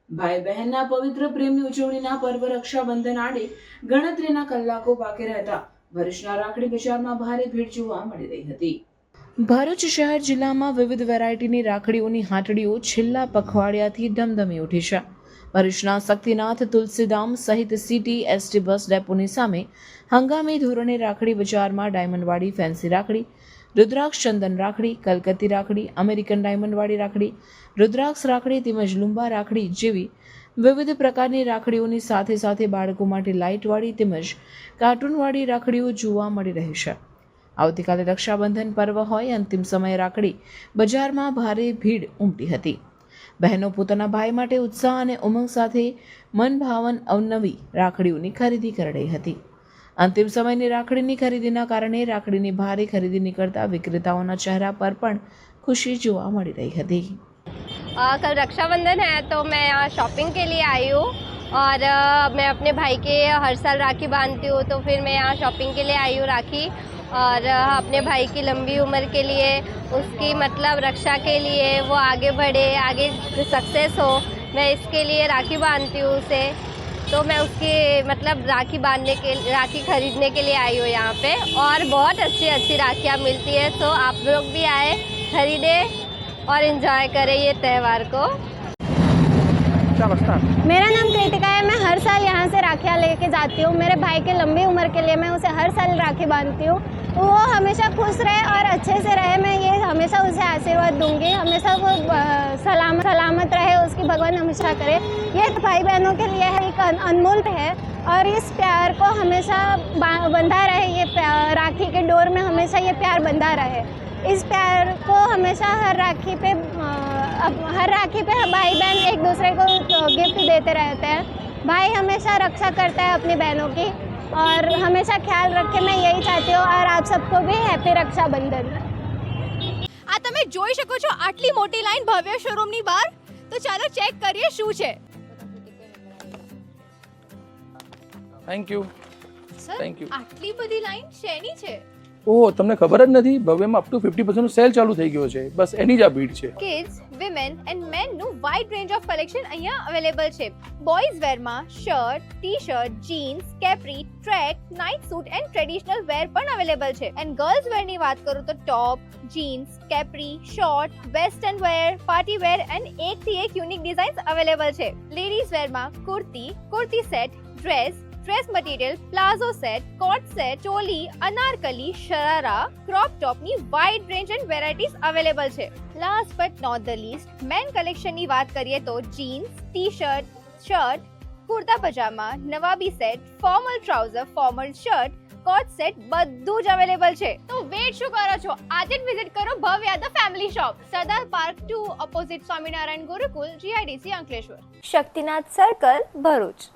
ભાઈ બહેનના પવિત્ર પ્રેમની ઉજવણીના પર્વ રક્ષાબંધન આડે ગણતરીના કલાકો બાકી રહેતા ભરૂચના રાખડી બજારમાં ભારે ભીડ જોવા મળી રહી હતી. ભરૂચ શહેર જિલ્લામાં વિવિધ વેરાયટીની રાખડીઓની હાટડીઓ છેલ્લા પખવાડિયાથી ધમધમી ઉઠી છે. ભરૂચના શક્તિનાથ તુલસીધામ સહિત સિટી એસટી બસ ડેપોની સામે હંગામી ધોરણે રાખડી બજારમાં ડાયમંડવાળી ફેન્સી રાખડી, રુદ્રાક્ષ ચંદન રાખડી, કલકત્તી રાખડી, અમેરિકન ડાયમંડવાળી રાખડી, રુદ્રાક્ષ રાખડી તેમજ લુંબા રાખડી જેવી વિવિધ પ્રકારની રાખડીઓની સાથે સાથે બાળકો માટે લાઇટવાળી તેમજ કાર્ટૂનવાળી રાખડીઓ જોવા મળી રહી છે. આવતીકાલે રક્ષાબંધન પર્વ હોય અંતિમ સમયે રાખડી બજારમાં ભારે ભીડ ઉમટી હતી. બહેનો પોતાના ભાઈ માટે ઉત્સાહ અને ઉમંગ સાથે મનભાવન અવનવી રાખડીઓની ખરીદી કરી રહી હતી. અંતિમ સમયની રાખડીની ખરીદીના કારણે રાખડીની ભારે ખરીદી નીકળતા વિક્રેતાઓના ચહેરા પર પણ खुशी જોવા મળી રહી હતી. कल रक्षाबंधन है तो मैं यहाँ शॉपिंग के लिए आई हूँ और मैं अपने भाई के हर साल राखी बांधती हूँ, तो फिर मैं यहाँ शॉपिंग के लिए आई हूँ राखी, और अपने भाई की लंबी उम्र के लिए, उसकी मतलब रक्षा के लिए, वो आगे बढ़े, आगे सक्सेस हो, मैं इसके लिए राखी बांधती हूँ उसे. तो मैं उसकी मतलब राखी खरीदने के लिए आई हूँ यहाँ पे, और बहुत अच्छी राखियाँ मिलती है. तो आप लोग भी आए, खरीदे और एंजॉय करें ये त्यौहार को. मेरा नाम कृतिका है. मैं हर साल यहाँ से राखियाँ लेके जाती हूँ. मेरे भाई के लंबी उम्र के लिए मैं उसे हर साल राखी बांधती हूँ. तो वो हमेशा खुश रहे और अच्छे से रहे, मैं ये हमेशा उसे आशीर्वाद दूंगी. हमेशा वो सलामत रहे, उसकी भगवान हमेशा करे. ये भाई बहनों के लिए एक अनमोल है और इस प्यार को हमेशा बंधा रहे. ये राखी के डोर में हमेशा ये प्यार बंधा रहे. इस प्यार को हमेशा हर राखी पे भाई बहन एक दूसरे को गिफ्ट देते रहते हैं. भाई हमेशा रक्षा करता है अपनी बहनों की और हमेशा ख्याल रखे. मैं यही चाहती हूँ और आप सबको भी हैप्पी रक्षाबंधन. આ તમે જોઈ શકો છો આટલી મોટી લાઈન ભવ્ય શોરૂમની બહાર. તો ચાલો ચેક કરીએ શું છે. Thank you. Sir Thank you. આટલી બધી લાઈન શેની છે? ઓહો, તમને ખબર જ નથી, ભવ્યમાં અપ ટુ 50% સેલ ચાલુ થઈ ગયો છે. બસ એની જ આ ભીડ છે. કિડ્સ, વિમેન એન્ડ મેન નું વાઇડ રેન્જ ઓફ કલેક્શન અહીંયા અવેલેબલ છે. બોયઝ વેરમાં shirt, t-shirt, jeans, capri, track, night suit and traditional wear પણ અવેલેબલ છે. એન્ડ ગર્લ્સ વેરની વાત કરું તો top, jeans, capri, short, western wear, party wear and એકથી એક યુનિક ડિઝાઇન્સ અવેલેબલ છે. લેડીઝ વેરમાં kurti set, dress material, palazzo set, coat set, choli, anarkali, sharara, crop ટોપની wide range and varieties available છે. Last but not the least, men કલેક્શનની વાત કરીએ તો jeans, t-shirt, shirt, kurta pajama, નવાબી set, formal trouser, formal shirt, coat set બધું જ અવેલેબલ છે. તો વેટ શું કરો છો? આજે જ વિઝિટ કરો ભવ્ય the family shop, Sardar park 2 opposite Swaminarayan Gurukul, GIDC Ankleshwar. Shaktinath circle, Bharuch.